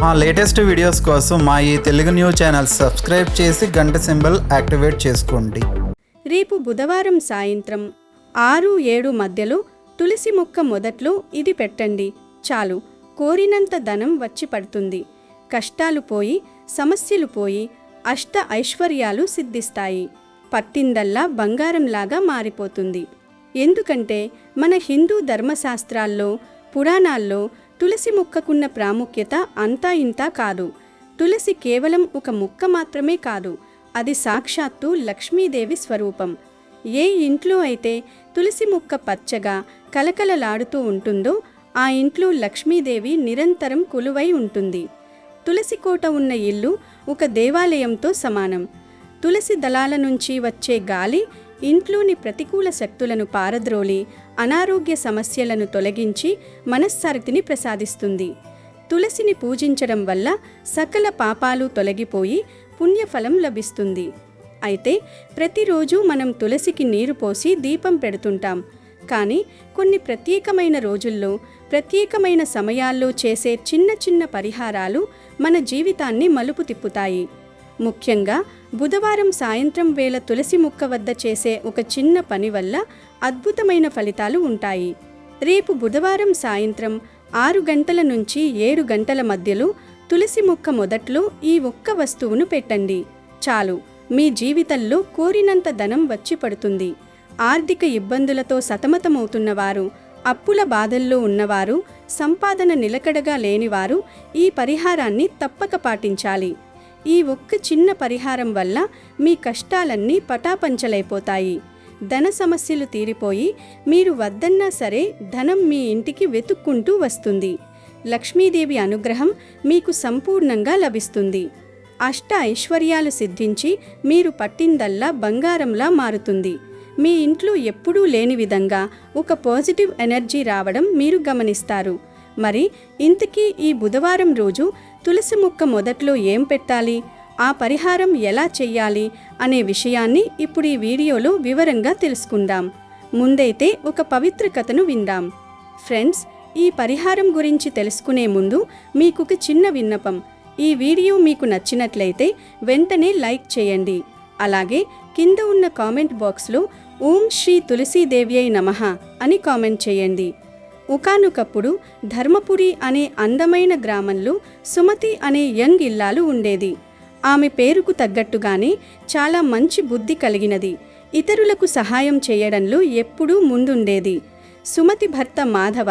మా latest videos కోసం మా ఈ తెలుగు న్యూస్ ఛానల్ సబ్స్క్రైబ్ చేసి గంట సింబల్ యాక్టివేట్ చేసుకోండి. రేపు బుధవారం సాయంత్రం 6-7 మధ్యలో తులసి మొక్క మొదట్లో ఇది పెట్టండి. చాలు, కోరినంత ధనం వచ్చి పడుతుంది. కష్టాలు పోయి, సమస్యలు పోయి, అష్ట ఐశ్వర్యాలు సిద్ధిస్తాయి. పట్టిందల్లా బంగారంలాగా మారిపోతుంది. ఎందుకంటే మన హిందూ ధర్మశాస్త్రాల్లో, పురాణాల్లో తులసి మొక్కకున్న ప్రాముఖ్యత అంతా ఇంతా కాదు. తులసి కేవలం ఒక మొక్క మాత్రమే కాదు, అది సాక్షాత్తు లక్ష్మీదేవి స్వరూపం. ఏ ఇంట్లో అయితే తులసి మొక్క పచ్చగా కలకలలాడుతూ ఉంటుందో ఆ ఇంట్లో లక్ష్మీదేవి నిరంతరం కొలువై ఉంటుంది. తులసి కోట ఉన్న ఇల్లు ఒక దేవాలయంతో సమానం. తులసి దళాల నుంచి వచ్చే గాలి ఇంట్లోని ప్రతికూల శక్తులను పారద్రోలి అనారోగ్య సమస్యలను తొలగించి మనశ్శాంతిని ప్రసాదిస్తుంది. తులసిని పూజించడం వల్ల సకల పాపాలు తొలగిపోయి పుణ్యఫలం లభిస్తుంది. అయితే ప్రతిరోజు మనం తులసికి నీరు పోసి దీపం పెడుతుంటాం. కానీ కొన్ని ప్రత్యేకమైన రోజుల్లో, ప్రత్యేకమైన సమయాల్లో చేసే చిన్న చిన్న పరిహారాలు మన జీవితాన్ని మలుపు తిప్పుతాయి. ముఖ్యంగా బుధవారం సాయంత్రం వేళ తులసి మొక్క వద్ద చేసే ఒక చిన్న పని వల్ల అద్భుతమైన ఫలితాలు ఉంటాయి. రేపు బుధవారం సాయంత్రం 6 గంటల నుంచి 7 గంటల మధ్యలో తులసి మొక్క మొదట్లో ఈ ఒక్క వస్తువును పెట్టండి. చాలు, మీ జీవితంలో కోరినంత ధనం వచ్చి పడుతుంది. ఆర్థిక ఇబ్బందులతో సతమతమవుతున్నవారు, అప్పుల బాధల్లో ఉన్నవారు, సంపాదన నిలకడగా లేనివారు ఈ పరిహారాన్ని తప్పక పాటించాలి. ఈ ఒక్క చిన్న పరిహారం వల్ల మీ కష్టాలన్నీ పటాపంచలైపోతాయి. ధన సమస్యలు తీరిపోయి మీరు వద్దన్నా సరే ధనం మీ ఇంటికి వెతుక్కుంటూ వస్తుంది. లక్ష్మీదేవి అనుగ్రహం మీకు సంపూర్ణంగా లభిస్తుంది. అష్ట ఐశ్వర్యాలు సిద్ధించి మీరు పట్టిందల్లా బంగారంలా మారుతుంది. మీ ఇంట్లో ఎప్పుడూ లేని విధంగా ఒక పాజిటివ్ ఎనర్జీ రావడం మీరు గమనిస్తారు. మరి ఇంతకీ ఈ బుధవారం రోజు తులసి మొక్క మొదట్లో ఏం పెట్టాలి, ఆ పరిహారం ఎలా చెయ్యాలి అనే విషయాన్ని ఇప్పుడు ఈ వీడియోలో వివరంగా తెలుసుకుందాం. ముందైతే ఒక పవిత్ర కథను విందాం. ఫ్రెండ్స్, ఈ పరిహారం గురించి తెలుసుకునే ముందు మీకొక చిన్న విన్నపం. ఈ వీడియో మీకు నచ్చినట్లయితే వెంటనే లైక్ చేయండి. అలాగే కింద ఉన్న కామెంట్ బాక్స్లో ఓం శ్రీ తులసీదేవ్యై నమః అని కామెంట్ చేయండి. ఒకానొకప్పుడు ధర్మపురి అనే అందమైన గ్రామంలో సుమతి అనే యంగ్ ఇల్లాలు ఉండేది. ఆమె పేరుకు తగ్గట్టుగానే చాలా మంచి బుద్ధి కలిగినది. ఇతరులకు సహాయం చేయడంలో ఎప్పుడూ ముందుండేది. సుమతి భర్త మాధవ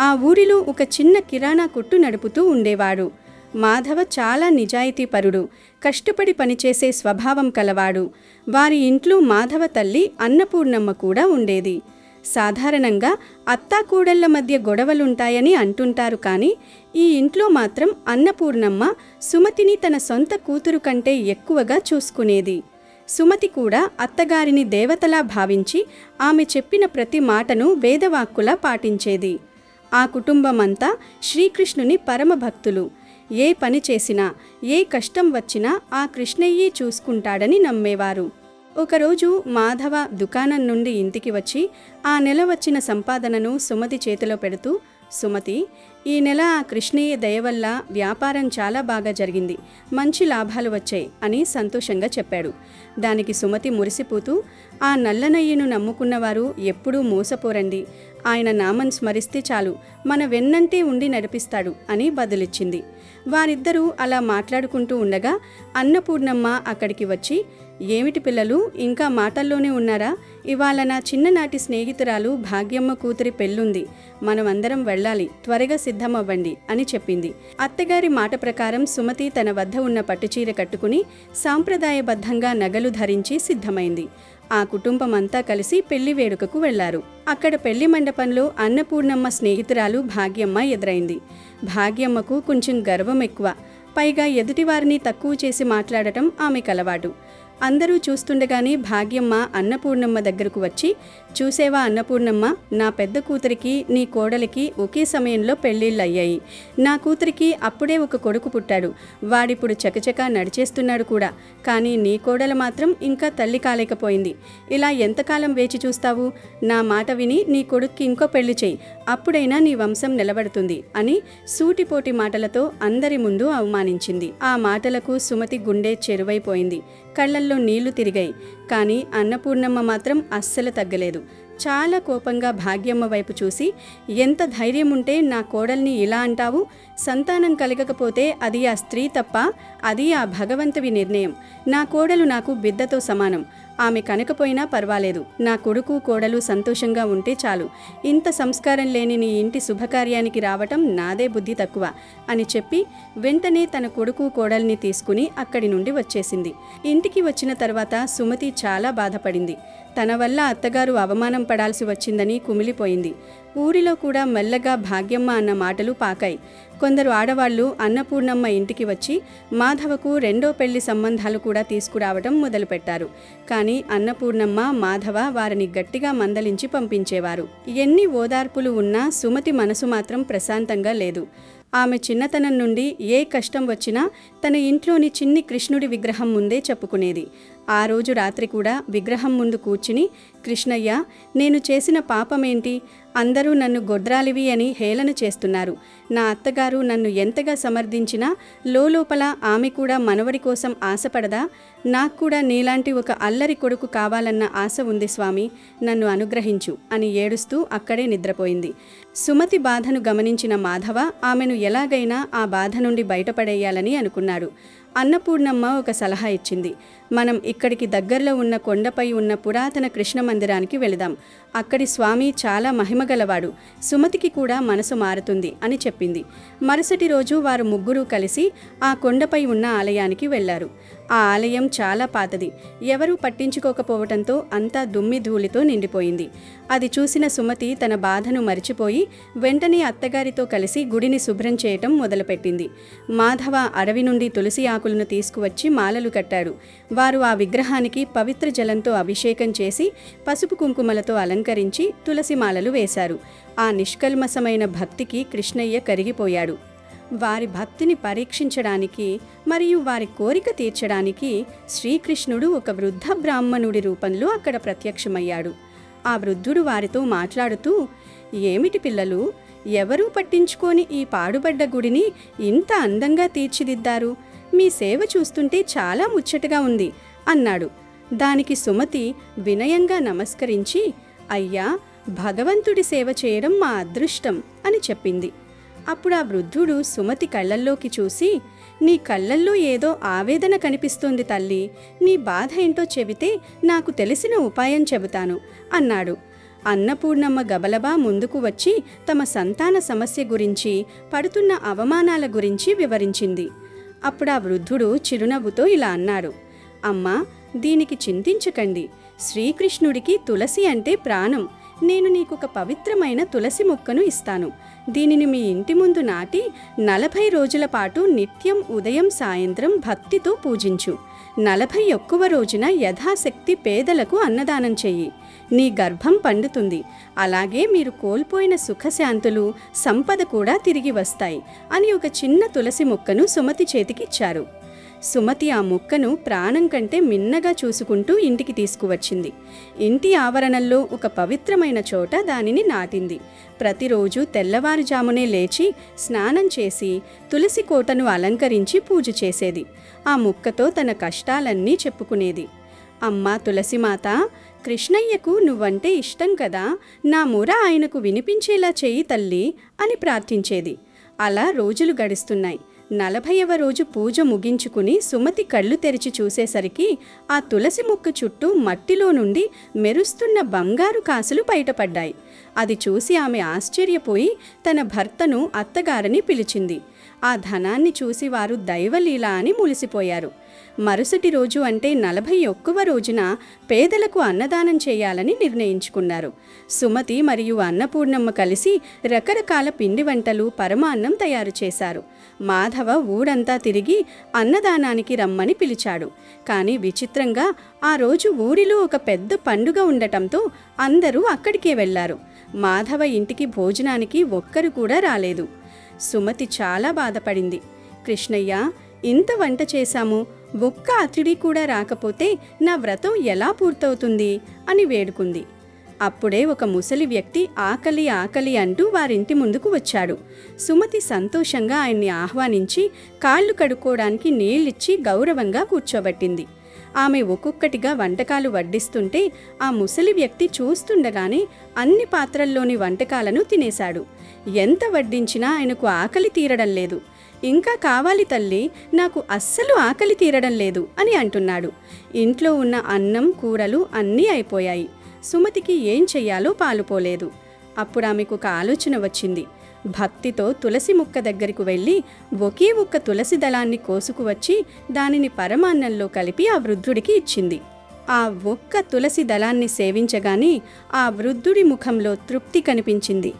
ఆ ఊరిలో ఒక చిన్న కిరాణా కొట్టు నడుపుతూ ఉండేవాడు. మాధవ చాలా నిజాయితీపరుడు, కష్టపడి పనిచేసే స్వభావం కలవాడు. వారి ఇంట్లో మాధవ తల్లి అన్నపూర్ణమ్మ కూడా ఉండేది. సాధారణంగా అత్తాకోడళ్ల మధ్య గొడవలుంటాయని అంటుంటారు, కానీ ఈ ఇంట్లో మాత్రం అన్నపూర్ణమ్మ సుమతిని తన సొంత కూతురు కంటే ఎక్కువగా చూసుకునేది. సుమతి కూడా అత్తగారిని దేవతలా భావించి ఆమె చెప్పిన ప్రతి మాటను వేదవాక్కులా పాటించేది. ఆ కుటుంబమంతా శ్రీకృష్ణుని పరమ భక్తులు. ఏ పని చేసినా, ఏ కష్టం వచ్చినా ఆ కృష్ణయ్యే చూసుకుంటాడని నమ్మేవారు. ఒకరోజు మాధవ దుకాణం నుండి ఇంటికి వచ్చి ఆ నెల వచ్చిన సంపాదనను సుమతి చేతిలో పెడుతూ, సుమతి, ఈ నెల ఆ కృష్ణయ్య దయ వల్ల వ్యాపారం చాలా బాగా జరిగింది, మంచి లాభాలు వచ్చాయి అని సంతోషంగా చెప్పాడు. దానికి సుమతి మురిసిపోతూ, ఆ నల్లనయ్యను నమ్ముకున్నవారు ఎప్పుడూ మోసపోరండి, ఆయన నామం స్మరిస్తే చాలు మన వెన్నంటే ఉండి నడిపిస్తాడు అని బదులిచ్చింది. వారిద్దరూ అలా మాట్లాడుకుంటూ ఉండగా అన్నపూర్ణమ్మ అక్కడికి వచ్చి, ఏమిటి పిల్లలు, ఇంకా మాటల్లోనే ఉన్నారా? ఇవాళ నా చిన్ననాటి స్నేహితురాలు భాగ్యమ్మ కూతురి పెళ్ళుంది, మనమందరం వెళ్ళాలి, త్వరగా సిద్ధమవ్వండి అని చెప్పింది. అత్తగారి మాట ప్రకారం సుమతి తన వద్ద ఉన్న పట్టుచీర కట్టుకుని సాంప్రదాయబద్ధంగా నగలు ధరించి సిద్ధమైంది. ఆ కుటుంబమంతా కలిసి పెళ్లి వేడుకకు వెళ్లారు. అక్కడ పెళ్లి మండపంలో అన్నపూర్ణమ్మ స్నేహితురాలు భాగ్యమ్మ ఎదురైంది. భాగ్యమ్మకు కొంచెం గర్వం ఎక్కువ, పైగా ఎదుటివారిని తక్కువ చేసి మాట్లాడటం ఆమెకు అలవాటు. అందరూ చూస్తుండగానే భాగ్యమ్మ అన్నపూర్ణమ్మ దగ్గరకు వచ్చి, చూసేవా అన్నపూర్ణమ్మ, నా పెద్ద కూతురికి నీ కోడలికి ఒకే సమయంలో పెళ్ళిళ్ళయ్యాయి. నా కూతురికి అప్పుడే ఒక కొడుకు పుట్టాడు. వాడిప్పుడు చకచకా నడిచేస్తున్నాడు కూడా. కానీ నీ కోడలు మాత్రం ఇంకా తల్లి కాలేకపోయింది. ఇలా ఎంతకాలం వేచి చూస్తావు? నా మాట విని నీ కొడుక్కి ఇంకో పెళ్లి చెయ్యి. అప్పుడైనా నీ వంశం నిలబడుతుంది అని సూటిపోటి మాటలతో అందరి ముందు అవమానించింది. ఆ మాటలకు సుమతి గుండె చెరువైపోయింది. కళ్ళల్లో నీళ్లు తిరిగాయి. కానీ అన్నపూర్ణమ్మ మాత్రం అస్సలు తగ్గలేదు. చాలా కోపంగా భాగ్యమ్మ వైపు చూసి, ఎంత ధైర్యం ఉంటే నా కోడల్ని ఇలా అంటావు? సంతానం కలగకపోతే అది ఆ స్త్రీ తప్ప, అది ఆ భగవంతుడి నిర్ణయం. నా కోడలు నాకు బిడ్డతో సమానం. ఆమె కనకపోయినా పర్వాలేదు. నా కొడుకు కోడలు సంతోషంగా ఉంటే చాలు. ఇంత సంస్కారం లేని నీ ఇంటి శుభకార్యానికి రావటం నాదే బుద్ధి తక్కువ అని చెప్పి వెంటనే తన కొడుకు కోడల్ని తీసుకుని అక్కడి నుండి వచ్చేసింది. ఇంటికి వచ్చిన తర్వాత సుమతి చాలా బాధపడింది. తన వల్ల అత్తగారు అవమానం పడాల్సి వచ్చిందని కుమిలిపోయింది. ఊరిలో కూడా మెల్లగా భాగ్యమ్మ అన్న మాటలు పాకాయి. కొందరు ఆడవాళ్లు అన్నపూర్ణమ్మ ఇంటికి వచ్చి మాధవకు రెండో పెళ్లి సంబంధాలు కూడా తీసుకురావడం మొదలుపెట్టారు. కానీ అన్నపూర్ణమ్మ, మాధవ వారిని గట్టిగా మందలించి పంపించేవారు. ఎన్ని ఓదార్పులు ఉన్నా సుమతి మనసు మాత్రం ప్రశాంతంగా లేదు. ఆమె చిన్నతనం నుండి ఏ కష్టం వచ్చినా తన ఇంట్లోని చిన్ని కృష్ణుడి విగ్రహం ముందే చెప్పుకునేది. ఆ రోజు రాత్రి కూడా విగ్రహం ముందు కూర్చుని, కృష్ణయ్య, నేను చేసిన పాపమేంటి? అందరూ నన్ను గొడ్రాలివి అని హేళన చేస్తున్నారు. నా అత్తగారు నన్ను ఎంతగా సమర్థించినా లోపల ఆమె కూడా మనవడి కోసం ఆశపడదా? నాకు కూడా నీలాంటి ఒక అల్లరి కొడుకు కావాలన్న ఆశ ఉంది స్వామి, నన్ను అనుగ్రహించు అని ఏడుస్తూ అక్కడే నిద్రపోయింది. సుమతి బాధను గమనించిన మాధవ ఆమెను ఎలాగైనా ఆ బాధ నుండి బయటపడేయాలని అనుకున్నాడు. అన్నపూర్ణమ్మ ఒక సలహా ఇచ్చింది. మనం ఇక్కడికి దగ్గరలో ఉన్న కొండపై ఉన్న పురాతన కృష్ణ మందిరానికి వెళదాం. అక్కడి స్వామి చాలా మహిమగలవాడు. సుమతికి కూడా మనసు మారుతుంది అని చెప్పింది. మరుసటి రోజు వారు ముగ్గురు కలిసి ఆ కొండపై ఉన్న ఆలయానికి వెళ్లారు. ఆ ఆలయం చాలా పాతది. ఎవరూ పట్టించుకోకపోవటంతో అంతా దుమ్మి ధూళితో నిండిపోయింది. అది చూసిన సుమతి తన బాధను మరిచిపోయి వెంటనే అత్తగారితో కలిసి గుడిని శుభ్రం చేయటం మొదలుపెట్టింది. మాధవ అడవి నుండి తులసి ఆకులను తీసుకువచ్చి మాలలు కట్టాడు. వారు ఆ విగ్రహానికి పవిత్ర జలంతో అభిషేకం చేసి పసుపు కుంకుమలతో అలంకరించి తులసి మాలలు వేశారు. ఆ నిష్కల్మసమైన భక్తికి కృష్ణయ్య కరిగిపోయాడు. వారి భక్తిని పరీక్షించడానికి మరియు వారి కోరిక తీర్చడానికి శ్రీకృష్ణుడు ఒక వృద్ధ బ్రాహ్మణుడి రూపంలో అక్కడ ప్రత్యక్షమయ్యాడు. ఆ వృద్ధుడు వారితో మాట్లాడుతూ, ఏమిటి పిల్లలు, ఎవరూ పట్టించుకోని ఈ పాడుబడ్డ గుడిని ఇంత అందంగా తీర్చిదిద్దారు. మీ సేవ చూస్తుంటే చాలా ముచ్చటగా ఉంది అన్నాడు. దానికి సుమతి వినయంగా నమస్కరించి, అయ్యా, భగవంతుడి సేవ చేయడం మా అదృష్టం అని చెప్పింది. అప్పుడు ఆ వృద్ధుడు సుమతి కళ్ళల్లోకి చూసి, నీ కళ్ళల్లో ఏదో ఆవేదన కనిపిస్తోంది తల్లి. నీ బాధ ఏంటో చెబితే నాకు తెలిసిన ఉపాయం చెబుతాను అన్నాడు. అన్నపూర్ణమ్మ గబలబా ముందుకు వచ్చి తమ సంతాన సమస్య గురించి, పడుతున్న అవమానాల గురించి వివరించింది. అప్పుడు ఆ వృద్ధుడు చిరునవ్వుతో ఇలా అన్నాడు, అమ్మా, దీనికి చింతించకండి. శ్రీకృష్ణుడికి తులసి అంటే ప్రాణం. నేను నీకొక పవిత్రమైన తులసి మొక్కను ఇస్తాను. దీనిని మీ ఇంటి ముందు నాటి 40 రోజుల పాటు నిత్యం ఉదయం సాయంత్రం భక్తితో పూజించు. 41వ రోజున యథాశక్తి పేదలకు అన్నదానం చెయ్యి. నీ గర్భం పండుతుంది. అలాగే మీరు కోల్పోయిన సుఖశాంతులు, సంపద కూడా తిరిగి వస్తాయి అని ఒక చిన్న తులసి మొక్కను సుమతి చేతికిచ్చారు. సుమతి ఆ మొక్కను ప్రాణం కంటే మిన్నగా చూసుకుంటూ ఇంటికి తీసుకువచ్చింది. ఇంటి ఆవరణల్లో ఒక పవిత్రమైన చోట దానిని నాటింది. ప్రతిరోజు తెల్లవారుజామునే లేచి స్నానం చేసి తులసి కోటను అలంకరించి పూజ చేసేది. ఆ మొక్కతో తన కష్టాలన్నీ చెప్పుకునేది. అమ్మా తులసిమాత, కృష్ణయ్యకు నువ్వంటే ఇష్టం కదా, నా మొర ఆయనకు వినిపించేలా చెయ్యి తల్లి అని ప్రార్థించేది. అలా రోజులు గడుస్తున్నాయి. 40వ రోజు పూజ ముగించుకుని సుమతి కళ్ళు తెరిచి చూసేసరికి ఆ తులసి మొక్క చుట్టూ మట్టిలో నుండి మెరుస్తున్న బంగారు కాసులు బయటపడ్డాయి. అది చూసి ఆమె ఆశ్చర్యపోయి తన భర్తను, అత్తగారిని పిలిచింది. ఆ ధనాన్ని చూసి వారు దైవలీల అని మురిసిపోయారు. మరుసటి రోజు అంటే 41వ రోజున పేదలకు అన్నదానం చేయాలని నిర్ణయించుకున్నారు. సుమతి మరియు అన్నపూర్ణమ్మ కలిసి రకరకాల పిండి వంటలు, పరమాన్నం తయారు చేశారు. మాధవ ఊరంతా తిరిగి అన్నదానానికి రమ్మని పిలిచాడు. కానీ విచిత్రంగా ఆ రోజు ఊరిలో ఒక పెద్ద పండుగ ఉండటంతో అందరూ అక్కడికే వెళ్లారు. మాధవ ఇంటికి భోజనానికి ఒక్కరు కూడా రాలేదు. సుమతి చాలా బాధపడింది. కృష్ణయ్య, ఇంత వంట చేశాము, ఒక్క అతిథి కూడా రాకపోతే నా వ్రతం ఎలా పూర్తవుతుంది అని వేడుకుంది. అప్పుడే ఒక ముసలి వ్యక్తి ఆకలి ఆకలి అంటూ వారింటి ముందుకు వచ్చాడు. సుమతి సంతోషంగా ఆయన్ని ఆహ్వానించి కాళ్ళు కడుక్కోవడానికి నీళ్ళిచ్చి గౌరవంగా కూర్చోబెట్టింది. ఆమె ఒక్కొక్కటిగా వంటకాలు వడ్డిస్తుంటే ఆ ముసలి వ్యక్తి చూస్తుండగానే అన్ని పాత్రల్లోని వంటకాలను తినేశాడు. ఎంత వడ్డించినా ఆయనకు ఆకలి తీరడం లేదు. ఇంకా కావాలి తల్లి, నాకు అస్సలు ఆకలి తీరడం లేదు అని అంటున్నాడు. ఇంట్లో ఉన్న అన్నం, కూరలు అన్నీ అయిపోయాయి. సుమతికి ఏం చెయ్యాలో పాలుపోలేదు. అప్పుడు ఆమెకు ఒక ఆలోచన వచ్చింది. భక్తితో తులసి ముక్క దగ్గరకు వెళ్ళి ఒకే ఒక్క తులసి దళాన్ని కోసుకువచ్చి దానిని పరమాన్నంలో కలిపి ఆ వృద్ధుడికి ఇచ్చింది. ఆ ఒక్క తులసి దళాన్ని సేవించగానే ఆ వృద్ధుడి ముఖంలో తృప్తి కనిపించింది.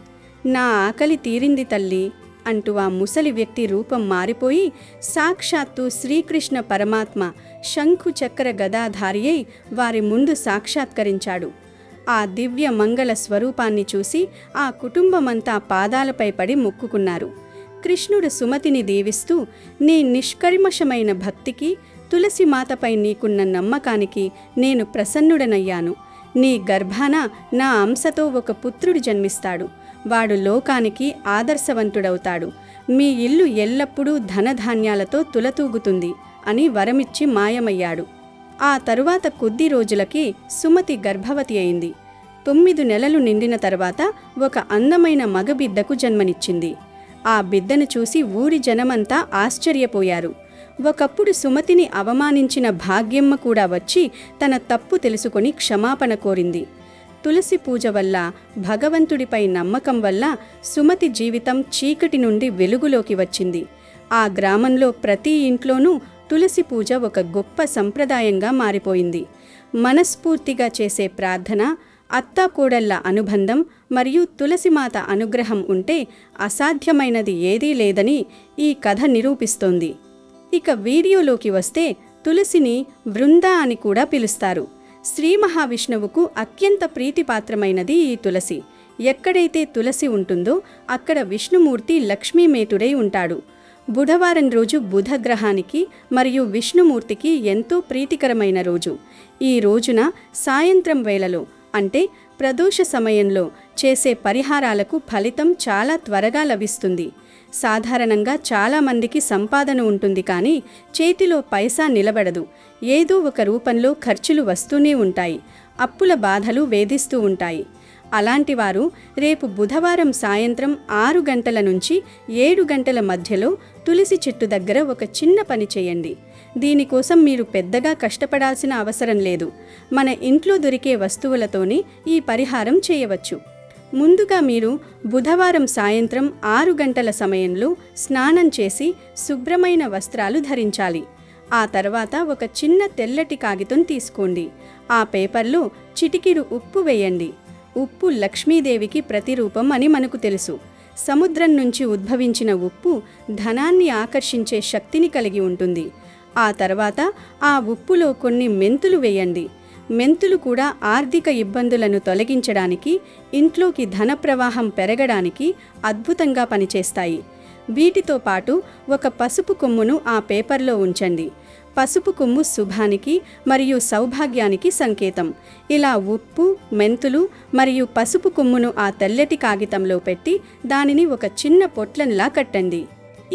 నా ఆకలి తీరింది తల్లి అంటూ ఆ ముసలి వ్యక్తి రూపం మారిపోయి సాక్షాత్తు శ్రీకృష్ణ పరమాత్మ శంఖు చక్ర గదాధారి అయి వారి ముందు సాక్షాత్కరించాడు. ఆ దివ్య మంగళ స్వరూపాన్ని చూసి ఆ కుటుంబమంతా పాదాలపై పడి మొక్కుకున్నారు. కృష్ణుడు సుమతిని దీవిస్తూ, నీ నిష్కల్మషమైన భక్తికి, తులసి మాతపై నీకున్న నమ్మకానికి నేను ప్రసన్నుడనయ్యాను. నీ గర్భాన నా అంశతో ఒక పుత్రుడు జన్మిస్తాడు. వాడు లోకానికి ఆదర్శవంతుడవుతాడు. మీ ఇల్లు ఎల్లప్పుడూ ధనధాన్యాలతో తులతూగుతుంది అని వరమిచ్చి మాయమయ్యాడు. ఆ తరువాత కొద్ది రోజులకి సుమతి గర్భవతి అయింది. 9 నెలలు నిండిన తర్వాత ఒక అందమైన మగబిడ్డకు జన్మనిచ్చింది. ఆ బిడ్డను చూసి ఊరి జనమంతా ఆశ్చర్యపోయారు. ఒకప్పుడు సుమతిని అవమానించిన భాగ్యమ్మ కూడా వచ్చి తన తప్పు తెలుసుకొని క్షమాపణ కోరింది. తులసి పూజ వల్ల, భగవంతుడిపై నమ్మకం వల్ల సుమతి జీవితం చీకటి నుండి వెలుగులోకి వచ్చింది. ఆ గ్రామంలో ప్రతి ఇంట్లోనూ తులసి పూజ ఒక గొప్ప సంప్రదాయంగా మారిపోయింది. మనస్ఫూర్తిగా చేసే ప్రార్థన, అత్తాకోడళ్ల అనుబంధం మరియు తులసిమాత అనుగ్రహం ఉంటే అసాధ్యమైనది ఏదీ లేదని ఈ కథ నిరూపిస్తోంది. ఇక వీడియోలోకి వస్తే తులసిని వృంద అని కూడా పిలుస్తారు. శ్రీ మహావిష్ణువుకు అత్యంత ప్రీతిపాత్రమైనది ఈ తులసి. ఎక్కడైతే తులసి ఉంటుందో అక్కడ విష్ణుమూర్తి లక్ష్మీమేటుడై ఉంటాడు. బుధవారం రోజు బుధగ్రహానికి మరియు విష్ణుమూర్తికి ఎంతో ప్రీతికరమైన రోజు. ఈ రోజున సాయంత్రం వేళలో అంటే ప్రదోష సమయంలో చేసే పరిహారాలకు ఫలితం చాలా త్వరగా లభిస్తుంది. సాధారణంగా చాలామందికి సంపాదన ఉంటుంది, కానీ చేతిలో పైసా నిలబడదు. ఏదో ఒక రూపంలో ఖర్చులు వస్తూనే ఉంటాయి. అప్పుల బాధలు వేధిస్తూ ఉంటాయి. అలాంటి వారు రేపు బుధవారం సాయంత్రం 6 గంటల నుంచి 7 గంటల మధ్యలో తులసి చెట్టు దగ్గర ఒక చిన్న పని చేయండి. దీనికోసం మీరు పెద్దగా కష్టపడాల్సిన అవసరం లేదు. మన ఇంట్లో దొరికే వస్తువులతోనే ఈ పరిహారం చేయవచ్చు. ముందుగా మీరు బుధవారం సాయంత్రం 6 గంటల సమయంలో స్నానం చేసి శుభ్రమైన వస్త్రాలు ధరించాలి. ఆ తర్వాత ఒక చిన్న తెల్లటి కాగితం తీసుకోండి. ఆ పేపర్లో చిటికెడు ఉప్పు వేయండి. ఉప్పు లక్ష్మీదేవికి ప్రతిరూపం అని మనకు తెలుసు. సముద్రం నుంచి ఉద్భవించిన ఉప్పు ధనాన్ని ఆకర్షించే శక్తిని కలిగి ఉంటుంది. ఆ తర్వాత ఆ ఉప్పులో కొన్ని మెంతులు వేయండి. మెంతులు కూడా ఆర్థిక ఇబ్బందులను తొలగించడానికి, ఇంట్లోకి ధన ప్రవాహం పెరగడానికి అద్భుతంగా పనిచేస్తాయి. వీటితో పాటు ఒక పసుపు కొమ్మును ఆ పేపర్లో ఉంచండి. పసుపు కొమ్ము శుభానికి మరియు సౌభాగ్యానికి సంకేతం. ఇలా ఉప్పు, మెంతులు మరియు పసుపు కొమ్మును ఆ తెల్లటి కాగితంలో పెట్టి దానిని ఒక చిన్న పొట్లంలా కట్టండి.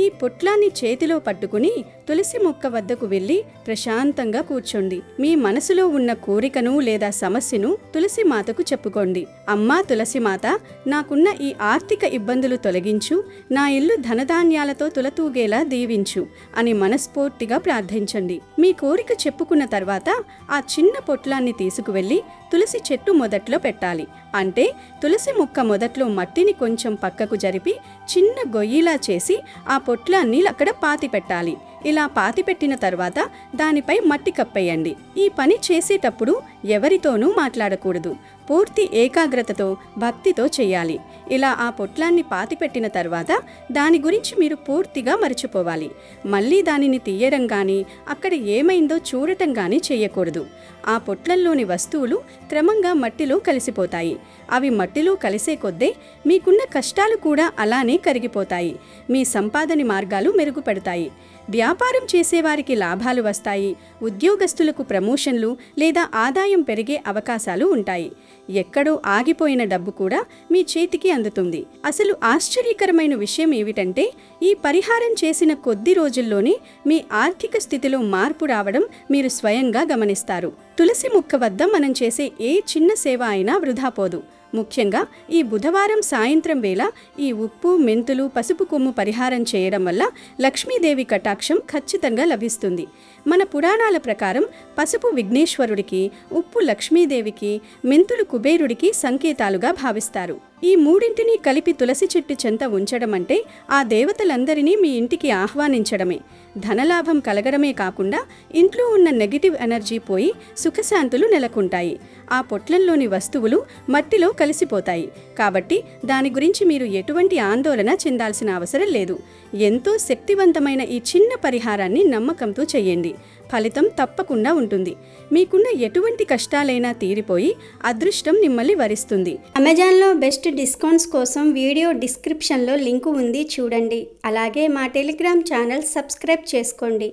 ఈ పొట్లాన్ని చేతిలో పట్టుకుని తులసి మొక్క వద్దకు వెళ్ళి ప్రశాంతంగా కూర్చోండి. మీ మనసులో ఉన్న కోరికను లేదా సమస్యను తులసి మాతకు చెప్పుకోండి. అమ్మా తులసిమాత, నాకున్న ఈ ఆర్థిక ఇబ్బందులు తొలగించు, నా ఇల్లు ధనధాన్యాలతో తులతూగేలా దీవించు అని మనస్ఫూర్తిగా ప్రార్థించండి. మీ కోరిక చెప్పుకున్న తర్వాత ఆ చిన్న పొట్లాన్ని తీసుకువెళ్ళి తులసి చెట్టు మొదట్లో పెట్టాలి. అంటే తులసి మొక్క మొదట్లో మట్టిని కొంచెం పక్కకు జరిపి చిన్న గొయ్యిలా చేసి ఆ పొట్లాన్ని అక్కడ పాతి పెట్టాలి. ఇలా పాతిపెట్టిన తర్వాత దానిపై మట్టి కప్పేయండి. ఈ పని చేసేటప్పుడు ఎవరితోనూ మాట్లాడకూడదు. పూర్తి ఏకాగ్రతతో భక్తితో చేయాలి. ఇలా ఆ పొట్లాన్ని పాతిపెట్టిన తర్వాత దాని గురించి మీరు పూర్తిగా మర్చిపోవాలి. మళ్ళీ దానిని తీయడం కానీ అక్కడ ఏమైందో చూడటం కానీ చేయకూడదు. ఆ పొట్లంలోని వస్తువులు క్రమంగా మట్టిలో కలిసిపోతాయి. అవి మట్టిలో కలిసే కొద్దే మీకున్న కష్టాలు కూడా అలానే కరిగిపోతాయి. మీ సంపాదన మార్గాలు మెరుగుపడతాయి. వ్యాపారం చేసేవారికి లాభాలు వస్తాయి. ఉద్యోగస్తులకు ప్రమోషన్లు లేదా ఆదాయం పెరిగే అవకాశాలు ఉంటాయి. ఎక్కడో ఆగిపోయిన డబ్బు కూడా మీ చేతికి అందుతుంది. అసలు ఆశ్చర్యకరమైన విషయం ఏమిటంటే ఈ పరిహారం చేసిన కొద్ది రోజుల్లోనే మీ ఆర్థిక స్థితిలో మార్పు రావడం మీరు స్వయంగా గమనిస్తారు. తులసి మొక్క వద్ద మనం చేసే ఏ చిన్న సేవ అయినా వృధా పోదు. ముఖ్యంగా ఈ బుధవారం సాయంత్రం వేళ ఈ ఉప్పు, మెంతులు, పసుపు కొమ్ము పరిహారం చేయడం వల్ల లక్ష్మీదేవి కటాక్షం ఖచ్చితంగా లభిస్తుంది. మన పురాణాల ప్రకారం పసుపు విఘ్నేశ్వరుడికి, ఉప్పు లక్ష్మీదేవికి, మెంతులు కుబేరుడికి సంకేతాలుగా భావిస్తారు. ఈ మూడింటిని కలిపి తులసి చెట్టు చెంత ఉంచడం అంటే ఆ దేవతలందరినీ మీ ఇంటికి ఆహ్వానించడమే. ధనలాభం కలగడమే కాకుండా ఇంట్లో ఉన్న నెగిటివ్ ఎనర్జీ పోయి సుఖశాంతులు నెలకొంటాయి. ఆ పొట్లంలోని వస్తువులు మట్టిలో కలిసిపోతాయి. కాబట్టి దాని గురించి మీరు ఎటువంటి ఆందోళన చెందాల్సిన అవసరం లేదు. ఎంతో శక్తివంతమైన ఈ చిన్న పరిహారాన్ని నమ్మకంతో చేయండి. ఫలితం తప్పకుండా ఉంటుంది. మీకున్న ఎటువంటి కష్టాలైనా తీరిపోయి అదృష్టం మిమ్మల్ని వరిస్తుంది. అమెజాన్లో బెస్ట్ డిస్కౌంట్స్ కోసం వీడియో డిస్క్రిప్షన్లో లింకు ఉంది, చూడండి. అలాగే మా టెలిగ్రామ్ ఛానల్ సబ్స్క్రైబ్ చేసుకోండి.